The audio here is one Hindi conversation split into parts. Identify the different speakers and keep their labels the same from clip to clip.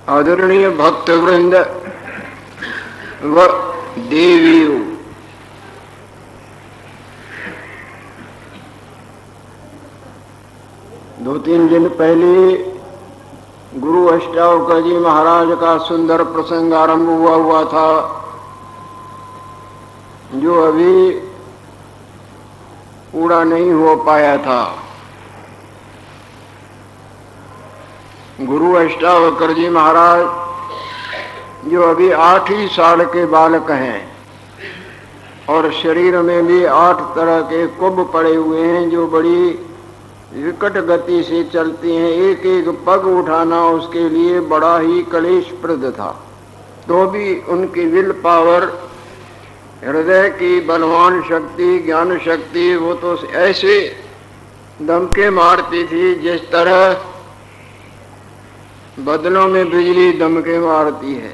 Speaker 1: आदरणीय भक्त वृंद व देवियों, दो तीन दिन पहले गुरु अष्टावकर जी महाराज का सुंदर प्रसंग आरंभ हुआ था, जो अभी पूरा नहीं हो पाया था। गुरु अष्टावकर जी महाराज जो अभी 8 ही साल के बालक हैं और शरीर में भी 8 तरह के कुब पड़े हुए हैं, जो बड़ी विकट गति से चलती हैं। एक एक पग उठाना उसके लिए बड़ा ही क्लेशप्रद था, तो भी उनकी विल पावर, हृदय की बलवान शक्ति, ज्ञान शक्ति, वो तो ऐसे दमके मारती थी जिस तरह बदलों में बिजली दमके मारती है।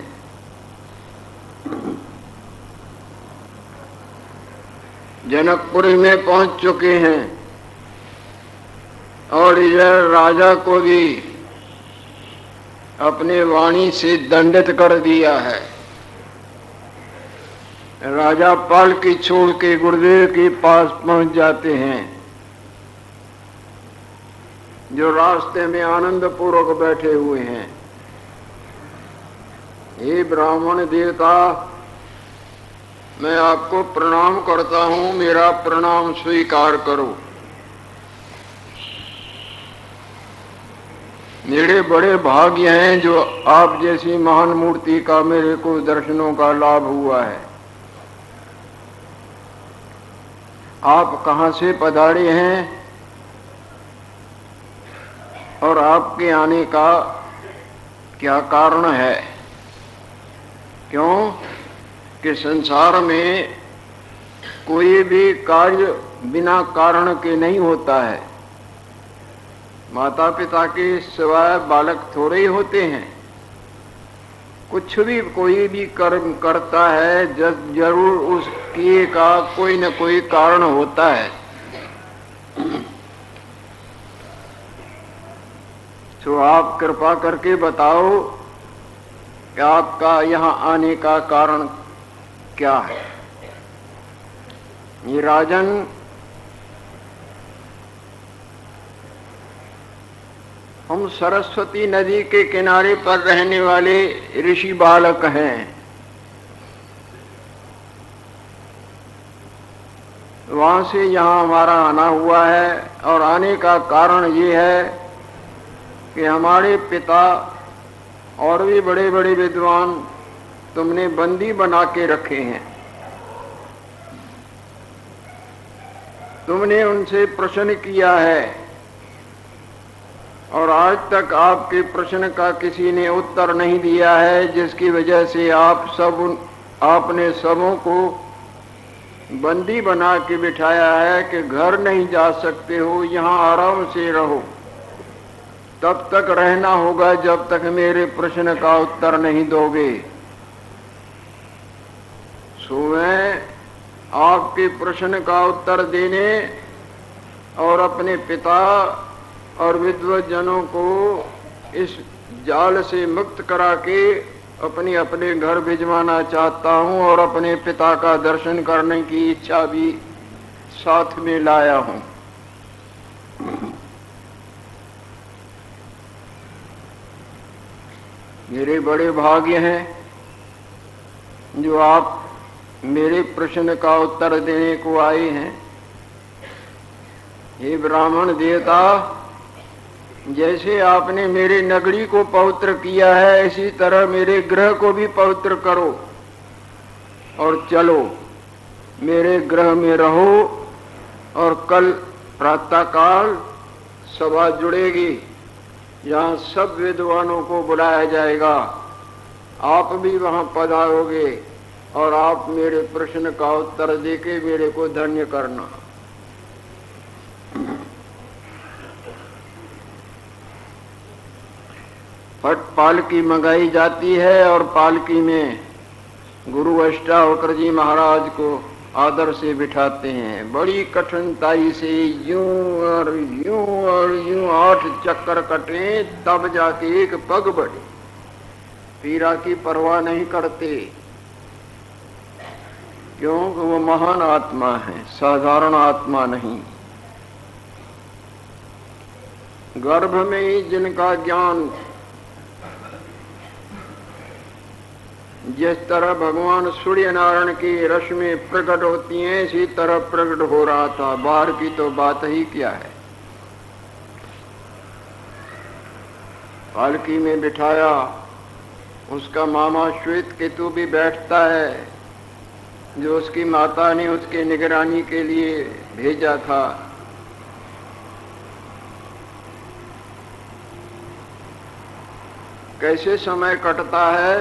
Speaker 1: जनकपुरी में पहुंच चुके हैं और इधर राजा को भी अपने वाणी से दंडित कर दिया है। राजा पालकी छोड़ के गुरुदेव के पास पहुंच जाते हैं, जो रास्ते में आनंद पूर्वक बैठे हुए हैं। हे ब्राह्मण देवता, मैं आपको प्रणाम करता हूं, मेरा प्रणाम स्वीकार करो। मेरे बड़े भाग्य हैं जो आप जैसी महान मूर्ति का मेरे को दर्शनों का लाभ हुआ है। आप कहां से पधारे हैं और आपके आने का क्या कारण है? क्यों कि संसार में कोई भी कार्य बिना कारण के नहीं होता है। माता पिता के सिवाय बालक थोड़े ही होते हैं। कुछ भी कोई भी कर्म करता है जरूर उसके का कोई न कोई कारण होता है। तो आप कृपा करके बताओ कि आपका यहाँ आने का कारण क्या है? ये राजन, हम सरस्वती नदी के किनारे पर रहने वाले ऋषि बालक हैं। वहां से यहाँ हमारा आना हुआ है और आने का कारण ये है कि हमारे पिता और भी बड़े बड़े विद्वान तुमने बंदी बना के रखे हैं। तुमने उनसे प्रश्न किया है और आज तक आपके प्रश्न का किसी ने उत्तर नहीं दिया है, जिसकी वजह से आपने सबों को बंदी बना के बिठाया है कि घर नहीं जा सकते हो, यहाँ आराम से रहो। तब तक रहना होगा जब तक मेरे प्रश्न का उत्तर नहीं दोगे। सो मैं आपके प्रश्न का उत्तर देने और अपने पिता और विद्वज्जनों को इस जाल से मुक्त करा के अपने अपने घर भिजवाना चाहता हूं और अपने पिता का दर्शन करने की इच्छा भी साथ में लाया हूं। मेरे बड़े भाग्य हैं जो आप मेरे प्रश्न का उत्तर देने को आए हैं। हे ब्राह्मण देवता, जैसे आपने मेरे नगरी को पवित्र किया है, इसी तरह मेरे गृह को भी पवित्र करो और चलो मेरे गृह में रहो। और कल प्रातःकाल सभा जुड़ेगी, यहाँ सब विद्वानों को बुलाया जाएगा। आप भी वहाँ पधारोगे और आप मेरे प्रश्न का उत्तर देके मेरे को धन्य करना। पट पालकी मंगाई जाती है और पालकी में गुरु अष्टावकर जी महाराज को आदर से बिठाते हैं। बड़ी कठिनाई से यूं और यूं और यूं 8 चक्कर कटे, तब जाके एक पग बढ़े। पीड़ा की परवाह नहीं करते, क्योंकि वो महान आत्मा है, साधारण आत्मा नहीं। गर्भ में ही जिनका ज्ञान जिस तरह भगवान सूर्य नारायण की रश्मि प्रकट होती हैं, इसी तरह प्रकट हो रहा था। बाहर की तो बात ही क्या है। पालकी में बिठाया, उसका मामा श्वेत केतु भी बैठता है, जो उसकी माता ने उसके निगरानी के लिए भेजा था। कैसे समय कटता है।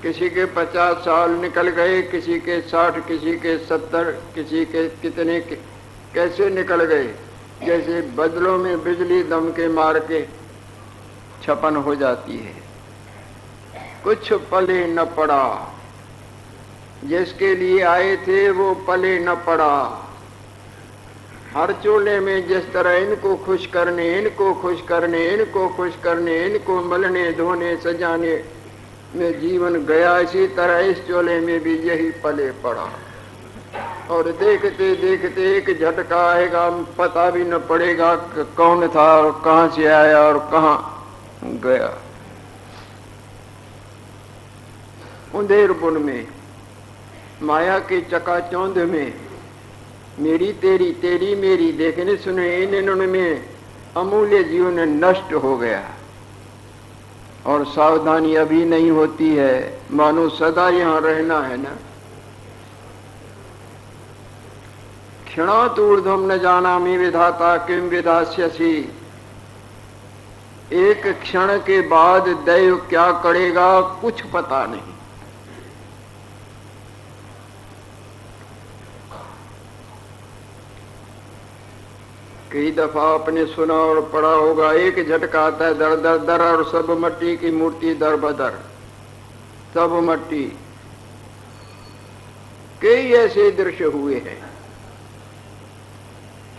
Speaker 1: किसी के 50 साल निकल गए, किसी के 60, किसी के 70, किसी के कितने कैसे निकल गए। जैसे बदलों में बिजली दम के मार के छपन हो जाती है। कुछ पले न पड़ा, जिसके लिए आए थे वो पले न पड़ा। हर चोले में जिस तरह इनको खुश करने, इनको खुश करने, इनको खुश करने, इनको मलने धोने सजाने में जीवन गया, इसी तरह इस चोले में भी यही पले पड़ा। और देखते देखते एक झटका आएगा, पता भी न पड़ेगा कौन था और कहां से आया और कहां गया। उंधेरपुर में माया के चकाचौंध में मेरी तेरी तेरी मेरी देखने सुने इन में अमूल्य जीवन नष्ट हो गया। और सावधानी अभी नहीं होती है, मानो सदा यहां रहना है ना। क्षणात् ऊर्ध्वं न जानामि विधाता किम विधास्यसि। एक क्षण के बाद दैव क्या करेगा कुछ पता नहीं। कई दफा आपने सुना और पढ़ा होगा, एक झटका आता है दर दर दर और सब मट्टी की मूर्ति दर बदर, सब मट्टी। कई ऐसे दृश्य हुए हैं।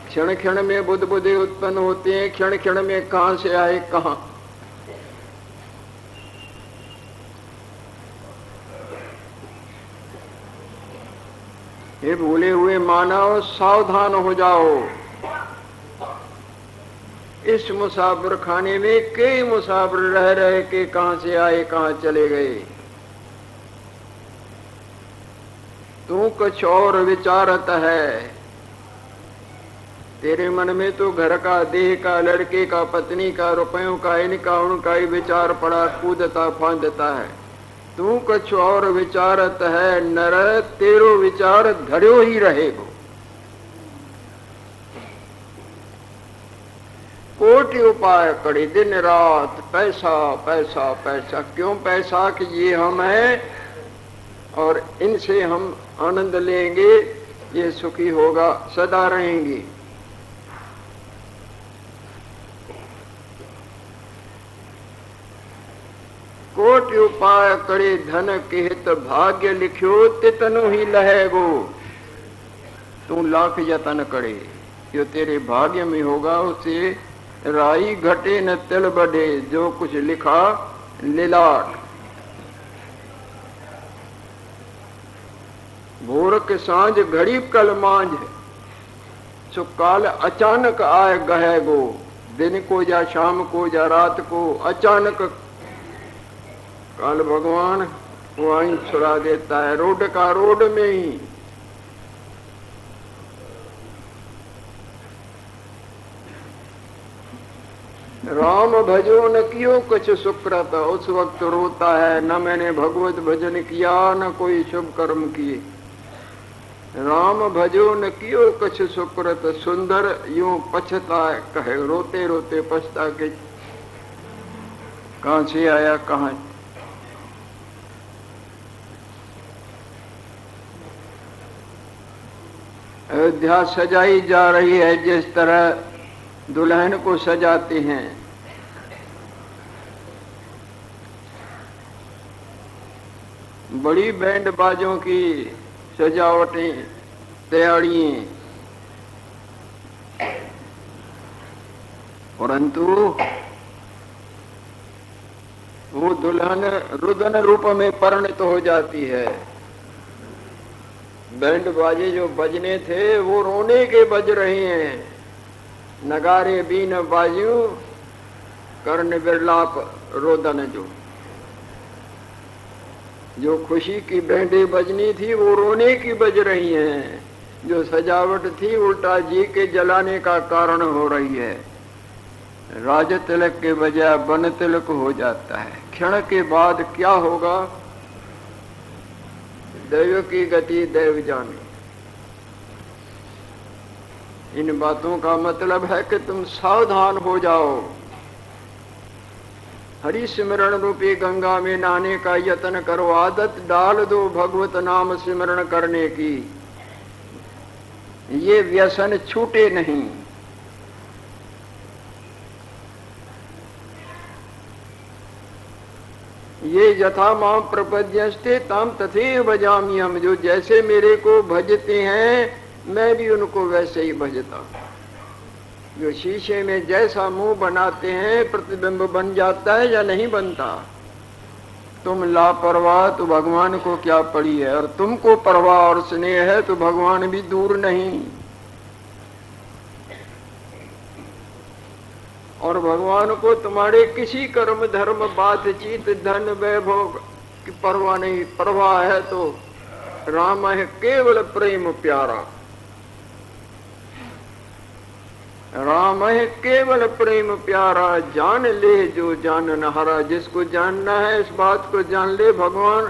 Speaker 1: क्षण क्षण में बुद्ध बुद्धे उत्पन्न होते हैं, क्षण क्षण में कहां से आए कहां। ये भूले हुए मानव सावधान हो जाओ। इस मुसाफिर खाने में कई मुसाफिर रह रहे के कहां से आए कहां चले गए। तू कुछ और विचारत है। तेरे मन में तो घर का, देह का, लड़के का, पत्नी का, रुपयों का, इनका उनका ही विचार पड़ा कूदता फांदता है। तू कुछ और विचारत है। नर तेरो विचार धर्यो ही रहेगो। कोटि उपाय करे दिन रात, पैसा पैसा पैसा। क्यों पैसा? कि ये हम हैं और इनसे हम आनंद लेंगे, ये सुखी होगा, सदा रहेंगे। कोटि उपाय करे धन केत भाग्य लिख्यो तितनु ही लहेगो। तू लाख यतन करे, जो तेरे भाग्य में होगा उसे राई घटे न तिल बढ़े। जो कुछ लिखा लिलाट। भोर के सांझ घड़ी कल मांझ, सुकाल अचानक आए गहे गो। दिन को या शाम को या रात को अचानक काल भगवान वहीं छुड़ा देता है। रोड का रोड में ही। राम भजो न कियो कुछ सुकृत। उस वक्त रोता है, न मैंने भगवत भजन किया न कोई शुभ कर्म किए। राम भजो न कियो कुछ सुकृत। सुंदर यूं पछता कहे, रोते रोते पछता के कहां से आया कहां। अयोध्या सजाई जा रही है जिस तरह दुल्हन को सजाते हैं। बड़ी बैंड बाजों की सजावटें, तैयारियां, परंतु वो दुल्हन रुदन रूप में परिणत हो जाती है। बैंड बाजे जो बजने थे वो रोने के बज रहे हैं। नगारे बीन बाजू कर्ण बिरलाप रोदन जो खुशी की बैंडे बजनी थी वो रोने की बज रही हैं। जो सजावट थी उल्टा जी के जलाने का कारण हो रही है। राज तिलक के बजाय वन तिलक हो जाता है। क्षण के बाद क्या होगा, दैव की गति दैव जाने। इन बातों का मतलब है कि तुम सावधान हो जाओ। हरि सिमरण रूपी गंगा में नहाने का यत्न करो। आदत डाल दो भगवत नाम सिमरण करने की। ये व्यसन छूटे नहीं। ये यथा मां प्रपद्यस्ते ताम तथैव भजामि हम। जो जैसे मेरे को भजते हैं मैं भी उनको वैसे ही भजता हूं। जो शीशे में जैसा मुंह बनाते हैं प्रतिबिंब बन जाता है या नहीं बनता। तुम लापरवाह तो भगवान को क्या पड़ी है, और तुमको परवाह और स्नेह है तो भगवान भी दूर नहीं। और भगवान को तुम्हारे किसी कर्म धर्म बातचीत धन वैभव की परवाह नहीं। परवाह है तो राम है केवल प्रेम प्यारा। राम है केवल प्रेम प्यारा। जान ले जो जानन हारा। जिसको जानना है इस बात को जान ले, भगवान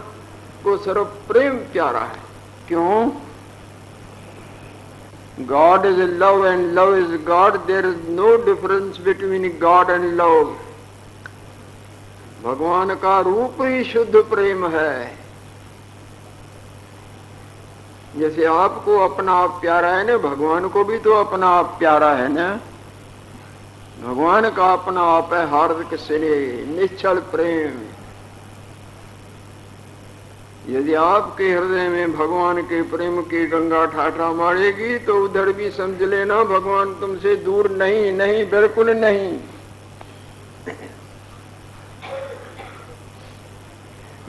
Speaker 1: को सर्व प्रेम प्यारा है। क्यों? God is love and love is God. There is no difference between God and love. भगवान का रूप ही शुद्ध प्रेम है। जैसे आपको अपना आप प्यारा है ना, भगवान को भी तो अपना आप प्यारा है ना। भगवान का अपना आप है हार्दिक स्नेह, निश्चल प्रेम। यदि आपके हृदय में भगवान के प्रेम की गंगा ठाठा मारेगी तो उधर भी समझ लेना भगवान तुमसे दूर नहीं, नहीं, बिल्कुल नहीं।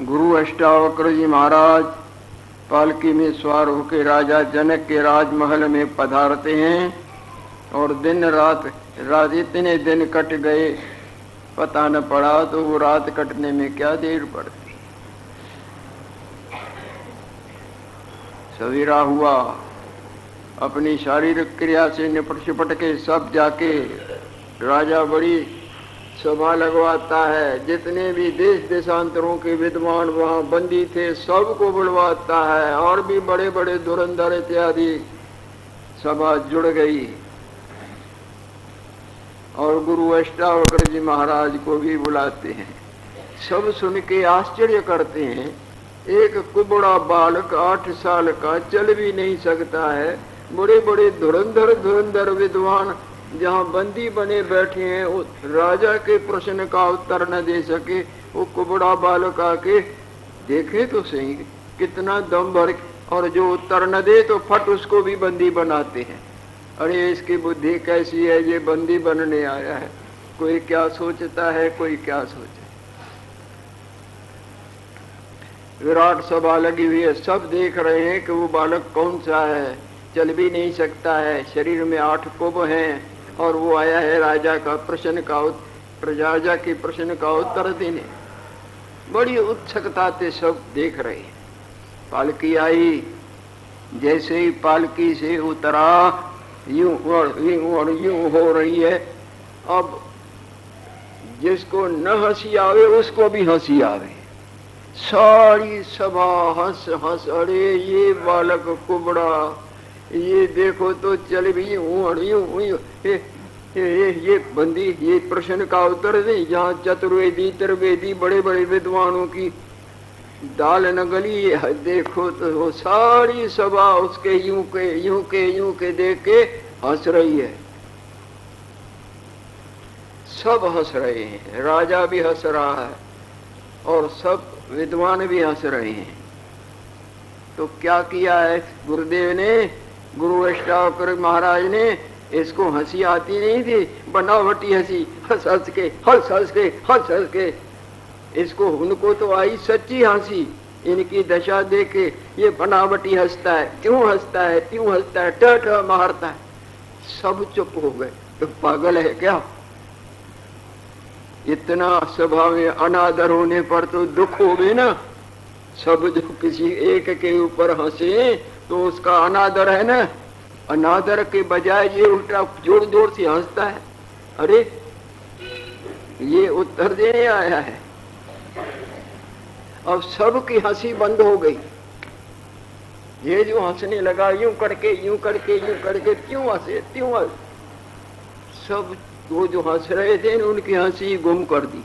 Speaker 1: गुरु अष्टावक्र जी महाराज पालकी में सवार होकर राजा जनक के राजमहल में पधारते हैं और दिन रात इतने दिन कट गए पता न पड़ा। तो वो रात कटने में क्या देर पड़ती। सवेरा हुआ, अपनी शारीरिक क्रिया से निपट चिपट के सब जाके राजा बड़ी सभा लगवाता है। जितने भी देश देशांतरों के विद्वान वहां बंदी थे सबको बुलवाता है। और भी बड़े बड़े धुरंधर इत्यादि सभा जुड़ गई। और गुरु अष्टावक्र जी महाराज को भी बुलाते हैं। सब सुन के आश्चर्य करते हैं। एक कुबड़ा बालक 8 साल का चल भी नहीं सकता है। बड़े बड़े धुरंधर विद्वान जहाँ बंदी बने बैठे हैं वो राजा के प्रश्न का उत्तर न दे सके। वो कुबड़ा बालक आके देखे तो सही कितना दम भर, और जो उत्तर न दे तो फट उसको भी बंदी बनाते हैं। अरे इसकी बुद्धि कैसी है, ये बंदी बनने आया है। कोई क्या सोचता है, कोई क्या सोचे। विराट सभा लगी हुई है, सब देख रहे हैं कि वो बालक कौन सा है, चल भी नहीं सकता है, शरीर में 8 कुब हैं और वो आया है राजा के प्रश्न का उत्तर देने। बड़ी उत्सुकता से सब देख रहे हैं। पालकी आई, जैसे ही पालकी से उतरा यूं और यूं हो रही है। अब जिसको न हंसी आवे उसको भी हंसी आवे। सारी सभा हंस हंस, अरे ये बालक कुबड़ा, ये देखो तो चल भी यूं ये बंदी ये प्रश्न का उत्तर दे। यहाँ चतुर्वेदी त्रिवेदी बड़े बड़े विद्वानों की दाल न गली है। देखो तो वो सारी सभा उसके यूं के देख के हंस रही है। सब हंस रहे हैं, राजा भी हंस रहा है और सब विद्वान भी हंस रहे हैं। तो क्या किया है गुरुदेव ने, गुरु अष्टावक्र महाराज ने? इसको हंसी आती नहीं थी, बनावटी हंसी, हंस हंस के इसको उनको तो आई सच्ची हंसी। इनकी दशा देखे ये बनावटी हंसता है, क्यों हंसता है, क्यों हंसता है, ट मारता है। सब चुप हो गए। तो पागल है क्या? इतना सभा में अनादर होने पर तो दुख हो गए ना। सब जो किसी एक के ऊपर हंसे तो उसका अनादर है ना। अनादर के बजाय ये उल्टा जोर जोर से हंसता है। अरे ये उत्तर देने आया है। अब सबकी हंसी बंद हो गई। ये जो हंसने लगा यूं करके यूं करके यूं करके, क्यों हंसे, क्यों हंस? सब वो जो हंस रहे थे उनकी हंसी गुम कर दी।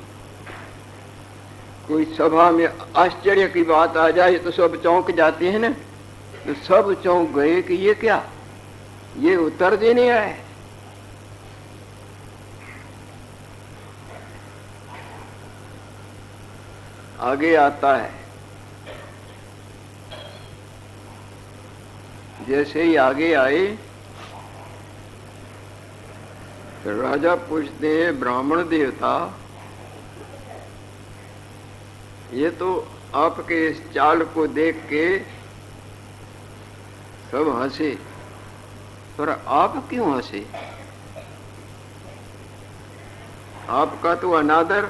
Speaker 1: कोई सभा में आश्चर्य की बात आ जाए तो सब चौंक जाते हैं ना। तो सब चौंक गए कि ये क्या, ये उत्तर देने आए। आगे आता है, जैसे ही आगे आए तो राजा पूछते हैं, ब्राह्मण देवता ये तो आपके इस चाल को देख के सब हंसे, पर आप क्यों हंसे? आपका तो अनादर,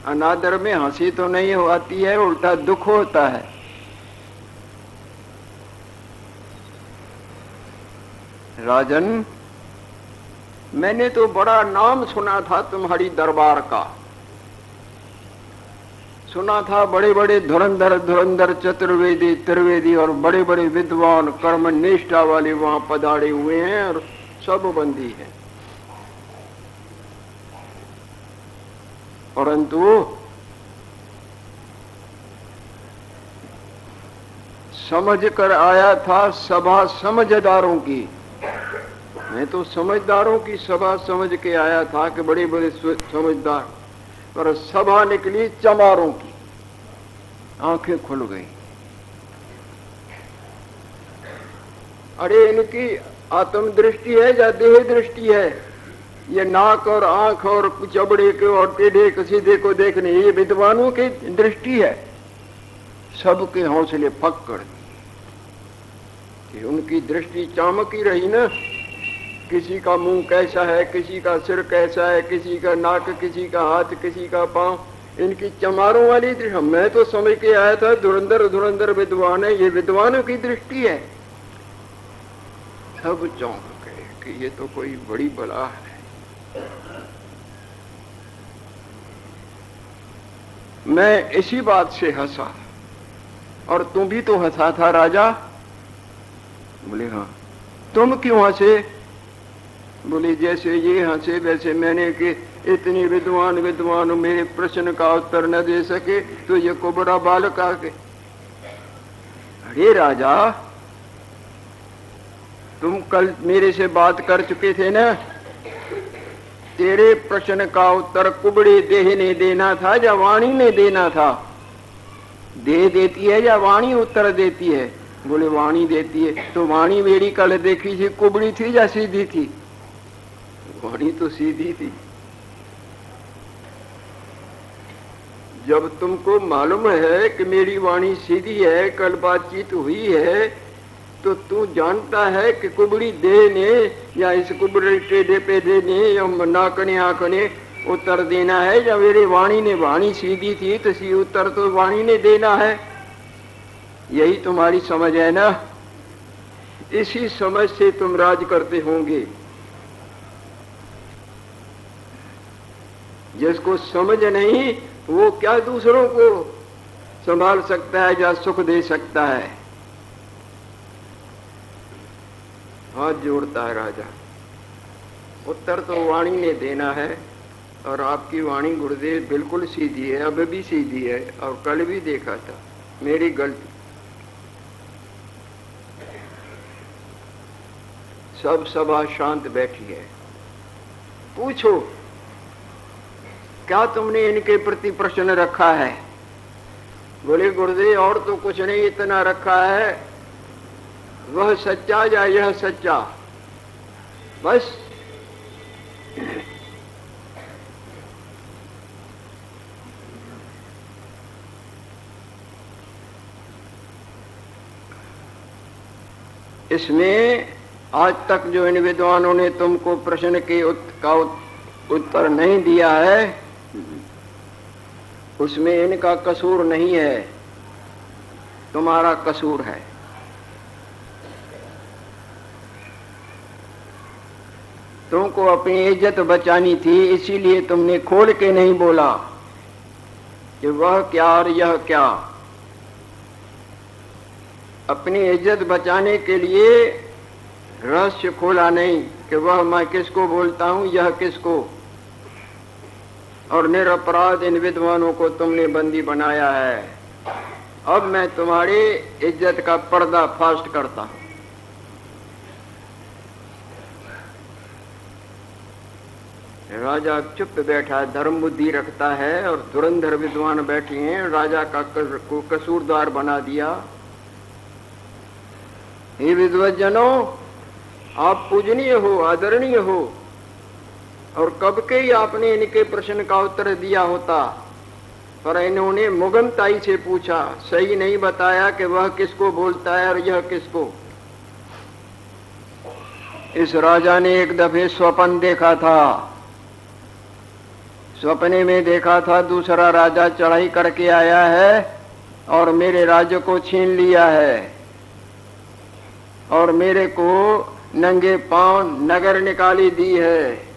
Speaker 1: अनादर में हंसी तो नहीं होती है, उल्टा दुख होता है। राजन, मैंने तो बड़ा नाम सुना था तुम्हारी दरबार का। सुना था बड़े बड़े धुरंधर धुरंधर चतुर्वेदी त्रिवेदी और बड़े बड़े विद्वान कर्म निष्ठा वाले वहां पधारे हुए हैं और सब बंदी है। परंतु समझ कर आया था सभा समझदारों की। मैं तो समझदारों की सभा समझ के आया था कि बड़े बड़े समझदार, पर सभा निकली चमारों की। आंखें खुल गई। अरे इनकी आत्म दृष्टि है या देह दृष्टि है? ये नाक और आंख और चबड़े के और टेढ़े सीधे को देखने, ये विद्वानों की दृष्टि है। सबके हौसले पकड़ दिए। उनकी दृष्टि चामकी रही ना। किसी का मुंह कैसा है, किसी का सिर कैसा है, किसी का नाक, किसी का हाथ, किसी का पांव, इनकी चमारों वाली दृष्टि। मैं तो समझ के आया था धुरंधर धुरंधर विद्वान है, ये विद्वानों की दृष्टि है। सब चौंक गए कि ये तो कोई बड़ी बला है। मैं इसी बात से हंसा। और तुम भी तो हंसा था राजा? बोले हाँ। तुम क्यों हंसे? बोले जैसे ये हंसे वैसे मैंने कि इतनी विद्वान विद्वान मेरे प्रश्न का उत्तर न दे सके तो ये कुबड़ा बालक आके। अरे राजा, तुम कल मेरे से बात कर चुके थे ना। तेरे प्रश्न का उत्तर कुबड़े देह ने देना था या वाणी ने देना था? देह देती है या वाणी उत्तर देती है? बोले वाणी देती है। तो वाणी मेरी कल देखी थी कुबड़ी थी या सीधी थी? वाणी तो सीधी थी। जब तुमको मालूम है कि मेरी वाणी सीधी है, कल बातचीत हुई है, तो तू जानता है कि कुबड़ी देह ने या इस कुबड़े टेढ़े पेढ़े ने या नाक ने आंख ने उत्तर देना है, या मेरी वाणी ने, वाणी सीधी थी तो सी उत्तर तो वाणी ने देना है। यही तुम्हारी समझ है ना। इसी समझ से तुम राज करते होंगे। जिसको समझ नहीं वो क्या दूसरों को संभाल सकता है या सुख दे सकता है? हाथ जोड़ता है राजा। उत्तर तो वाणी ने देना है, और आपकी वाणी गुरुदेव बिल्कुल सीधी है, अब भी सीधी है, और कल भी देखा था। मेरी गलती। सब सभा शांत बैठी है। पूछो क्या तुमने इनके प्रति प्रश्न रखा है? बोले गुरुदेव और तो कुछ नहीं, इतना रखा है, वह सच्चा या यह सच्चा, बस। इसमें आज तक जो इन विद्वानों ने तुमको प्रश्न के उत्तर नहीं दिया है, उसमें इनका कसूर नहीं है, तुम्हारा कसूर है। तुमको अपनी इज्जत बचानी थी, इसीलिए तुमने खोल के नहीं बोला कि वह क्या और यह क्या। अपनी इज्जत बचाने के लिए रहस्य खोला नहीं कि वह मैं किसको बोलता हूं, यह किसको। और निरपराध इन विद्वानों को तुमने बंदी बनाया है। अब मैं तुम्हारी इज्जत का पर्दा फास्ट करता हूं। राजा चुप बैठा, धर्म बुद्धि रखता है, और धुरंधर विद्वान बैठे हैं, राजा का को कसूरदार बना दिया। हे विद्वज्जनों, आप पूजनीय हो, आदरणीय हो, और कब के ही आपने इनके प्रश्न का उत्तर दिया होता, पर इन्होंने मुगमताई से पूछा, सही नहीं बताया कि वह किसको बोलता है और यह किसको। इस राजा ने एक दफे स्वप्न देखा था। सपने में देखा था दूसरा राजा चढ़ाई करके आया है और मेरे राज्य को छीन लिया है, और मेरे को नंगे पांव नगर निकाली दी है,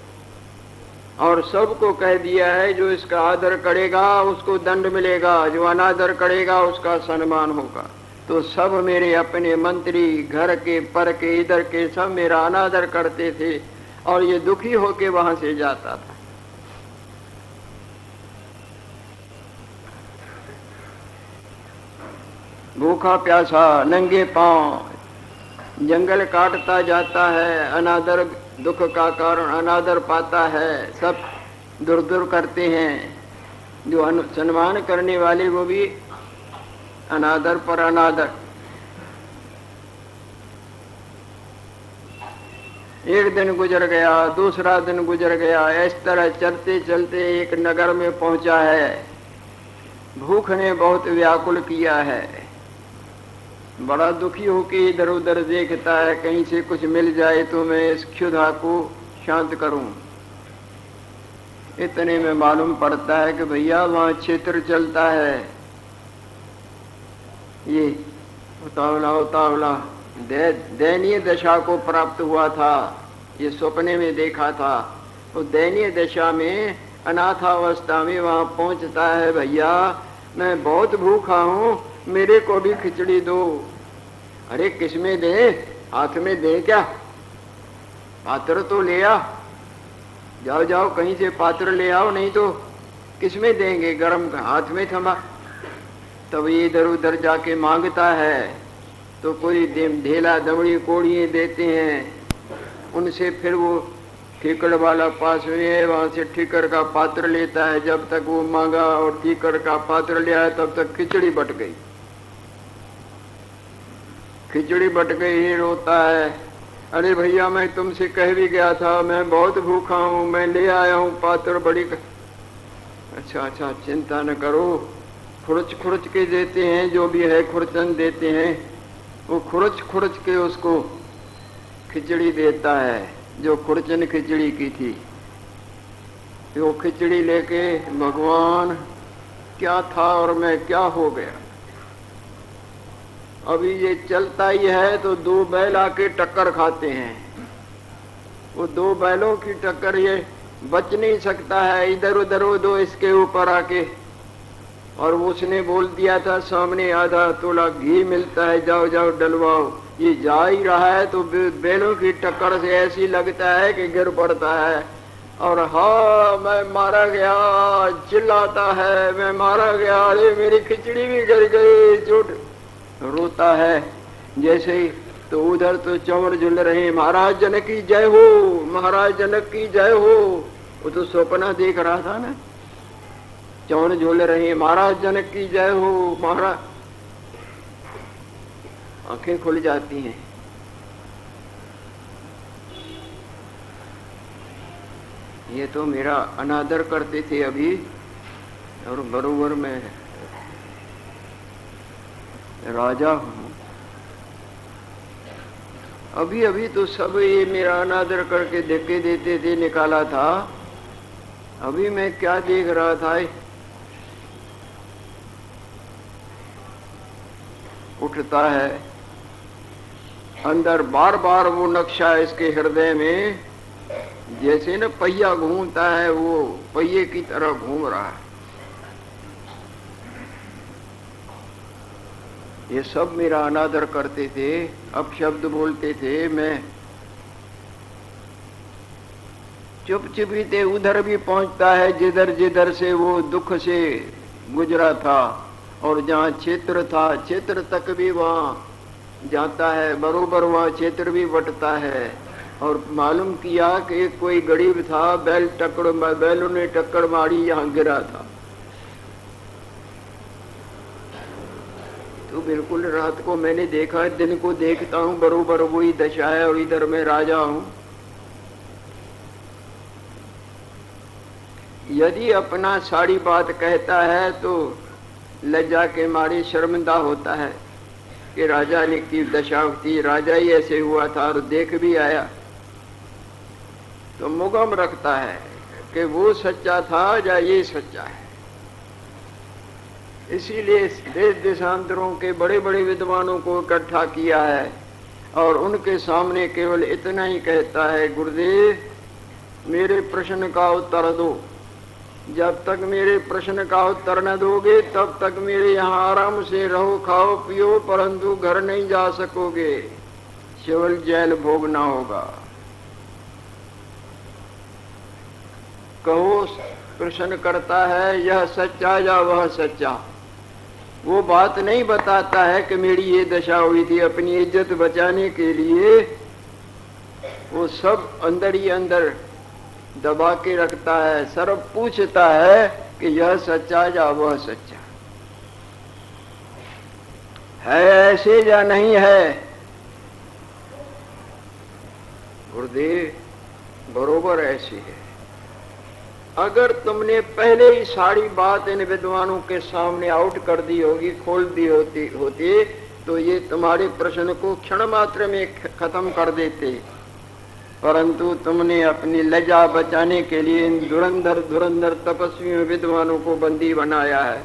Speaker 1: और सबको कह दिया है जो इसका आदर करेगा उसको दंड मिलेगा, जो अनादर करेगा उसका सम्मान होगा। तो सब मेरे अपने मंत्री, घर के पर के इधर के, सब मेरा अनादर करते थे, और ये दुखी होके वहां से जाता था। भूखा प्यासा नंगे पांव जंगल काटता जाता है, अनादर दुख का कारण अनादर पाता है, सब दूर दूर करते हैं। जो सम्मान करने वाले वो भी अनादर पर अनादर। एक दिन गुजर गया, दूसरा दिन गुजर गया, इस तरह चलते चलते एक नगर में पहुंचा है। भूख ने बहुत व्याकुल किया है, बड़ा दुखी होके इधर उधर देखता है, कहीं से कुछ मिल जाए तो मैं इस क्षुधा को शांत करूं। इतने में मालूम पड़ता है कि भैया वहां क्षेत्र चलता है, ये उतावला उतावला दयनीय दशा को प्राप्त हुआ था। ये सपने में देखा था, वो दयनीय दशा में अनाथावस्था में वहां पहुंचता है। भैया मैं बहुत भूखा हूं, मेरे को भी खिचड़ी दो। अरे किसमें दे, हाथ में दे क्या, पात्र तो ले आ, जाओ जाओ कहीं से पात्र ले आओ, नहीं तो किसमें देंगे, गरम हाथ में थमा। तब ये इधर उधर जाके मांगता है तो कोई ढेला दमड़ी कोड़िए देते हैं, उनसे फिर वो ठीकर वाला पास में है, वहां से ठीकर का पात्र लेता है। जब तक वो मांगा और ठीकर का पात्र ले आया तब तक खिचड़ी बट गई। खिचड़ी बट गई, ये रोता है, अरे भैया मैं तुमसे कह भी गया था, मैं बहुत भूखा हूँ, मैं ले आया हूँ पात्र बड़ी अच्छा अच्छा चिंता न करो, खुरच खुरच के देते हैं, जो भी है खुरचन देते हैं, वो खुरच खुरच के उसको खिचड़ी देता है, जो खुरचन खिचड़ी की थी। वो खिचड़ी लेके भगवान क्या था और मैं क्या हो गया। अभी ये चलता ही है तो दो बैल आके टक्कर खाते हैं, वो दो बैलों की टक्कर ये बच नहीं सकता है, इधर उधर वो दो इसके ऊपर आके। और उसने बोल दिया था सामने आधा तोला घी मिलता है, जाओ जाओ डलवाओ। ये जा ही रहा है तो बैलों की टक्कर से ऐसी लगता है कि गिर पड़ता है, और हाँ मैं मारा गया चिल्लाता है, मैं मारा गया, अरे मेरी खिचड़ी भी गिर गई, चोट रोता है जैसे ही। तो उधर तो चंवर झुल रहे, महाराज जनक की जय हो, महाराज जनक की जय हो। वो तो सपना देख रहा था ना, चंवर झूल रहे, महाराज जनक की जय हो, महाराज। आंखें खुल जाती हैं। ये तो मेरा अनादर करते थे अभी, और बरोबर मैं राजा हूं। अभी अभी तो सब ये मेरा अनादर करके धक्के देते थे, निकाला था। अभी मैं क्या देख रहा था, उठता है अंदर बार बार वो नक्शा इसके हृदय में, जैसे न पहिया घूमता है, वो पहिए की तरह घूम रहा है। ये सब मेरा अनादर करते थे, अपशब्द बोलते थे। मैं चुपचापीते उधर भी पहुंचता है जिधर जिधर से वो दुख से गुजरा था, और जहाँ क्षेत्र था क्षेत्र तक भी वहाँ जाता है, बरोबर वहाँ क्षेत्र भी बटता है। और मालूम किया कि कोई गरीब था, बैलों ने टक्कर मारी, यहाँ गिरा था। तो बिल्कुल रात को मैंने देखा, दिन को देखता हूँ, बरोबर वही दशा है, और इधर मैं राजा हूँ। यदि अपना सारी बात कहता है तो लज्जा के मारे शर्मिंदा होता है कि राजा ने की दशा थी, राजा ही ऐसे हुआ था और देख भी आया। तो मुगम रखता है कि वो सच्चा था या ये सच्चा है। इसीलिए देश देशांतरों के बड़े बड़े विद्वानों को इकट्ठा किया है और उनके सामने केवल इतना ही कहता है, गुरुदेव मेरे प्रश्न का उत्तर दो। जब तक मेरे प्रश्न का उत्तर न दोगे तब तक मेरे यहाँ आराम से रहो, खाओ पियो, परंतु घर नहीं जा सकोगे, केवल जेल भोगना होगा। कहो, प्रश्न करता है यह सच्चा या वह सच्चा। वो बात नहीं बताता है कि मेरी ये दशा हुई थी, अपनी इज्जत बचाने के लिए वो सब अंदर ही अंदर दबा के रखता है। सर्व पूछता है कि यह सच्चा या वह सच्चा है, ऐसे या नहीं है। गुरुदेव बरोबर ऐसी है। अगर तुमने पहले ही सारी बात इन विद्वानों के सामने आउट कर दी होगी, खोल दी होती तो ये तुम्हारे प्रश्न को क्षण मात्र में खत्म कर देते, परंतु तुमने अपनी लज्जा बचाने के लिए इन धुरंधर तपस्वी विद्वानों को बंदी बनाया है।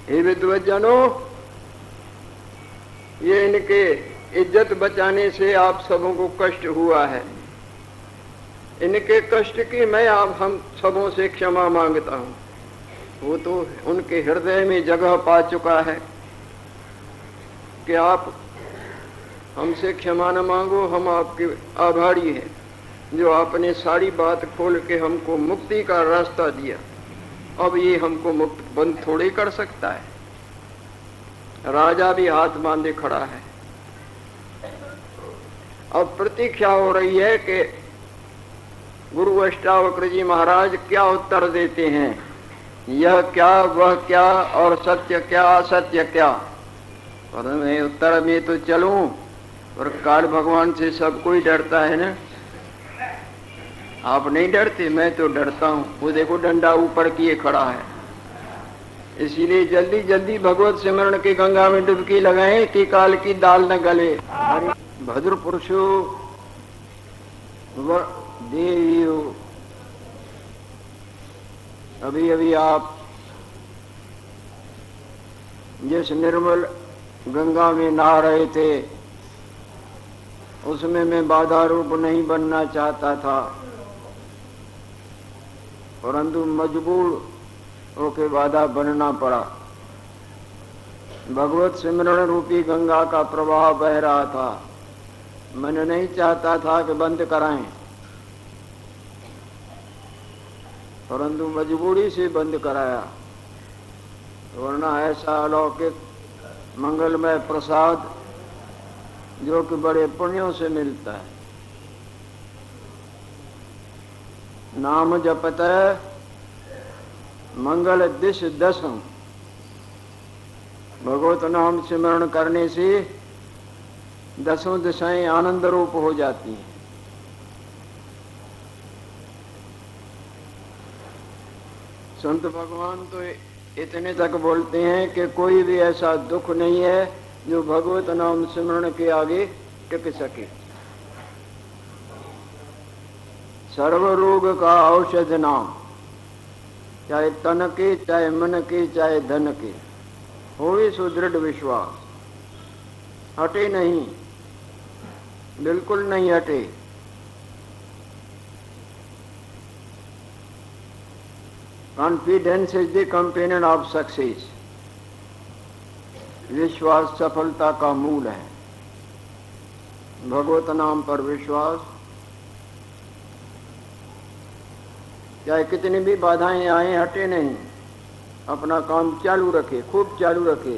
Speaker 1: ये विद्वज्जनों, ये इनके इज्जत बचाने से आप सबों को कष्ट हुआ है। इनके कष्ट की मैं आप हम सबों से क्षमा मांगता हूँ। वो तो उनके हृदय में जगह पा चुका है कि आप हमसे क्षमा न मांगो, हम आपके आभारी हैं जो आपने सारी बात खोल के हमको मुक्ति का रास्ता दिया। अब ये हमको मुक्त बंद थोड़े कर सकता है। राजा भी हाथ बांधे खड़ा है। अब प्रतीक्षा हो रही है कि गुरु अष्टावक्र जी महाराज क्या उत्तर देते हैं, यह क्या वह क्या और सत्य क्या असत्य क्या। पर मैं उत्तर में तो चलूं, पर काल भगवान से सब कोई डरता है ना। आप नहीं डरते, मैं तो डरता हूँ। वो देखो डंडा ऊपर किए खड़ा है। इसीलिए जल्दी जल्दी भगवत सिमरण के गंगा में डुबकी लगाएं कि काल की दाल न गले। भद्र पुरुषो देवियो, अभी अभी आप जिस निर्मल गंगा में नहा रहे थे उसमें मैं बाधा रूप नहीं बनना चाहता था, परंतु मजबूर होकर बाधा बनना पड़ा। भगवत सिमरण रूपी गंगा का प्रवाह बह रहा था। मैंने नहीं चाहता था कि बंद कराएं, परंतु मजबूरी से बंद कराया, वरना ऐसा अलौकिक मंगलमय प्रसाद जो कि बड़े पुण्यों से मिलता है। नाम जपत मंगल दिश दसम। भगवत नाम सिमरण करने से 10 दिशाएं आनंद रूप हो जाती हैं। संत भगवान तो इतने तक बोलते हैं कि कोई भी ऐसा दुख नहीं है जो भगवत नाम सिमरण के आगे टिक सके। सर्व रोग का औषध नाम, चाहे तन के, चाहे मन के, चाहे धन के, होवे सुदृढ़ विश्वास। हटे नहीं, बिल्कुल नहीं हटे। Confidence is the companion of success. विश्वास सफलता का मूल है। भगवत नाम पर विश्वास, चाहे कितनी भी बाधाएं आए, हटे नहीं, अपना काम चालू रखे, खूब चालू रखे,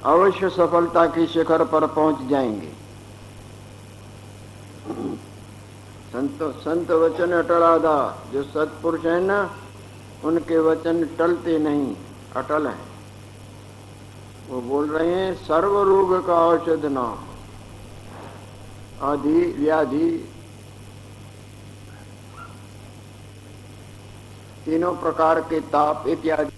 Speaker 1: अवश्य सफलता की शिखर पर पहुंच जाएंगे। संत वचन अटल आधार। जो सत्पुरुष है ना, उनके वचन टलते नहीं, अटल हैं। वो बोल रहे हैं सर्व रोग का औषध नाम, आदि व्याधि तीनों प्रकार के ताप इत्यादि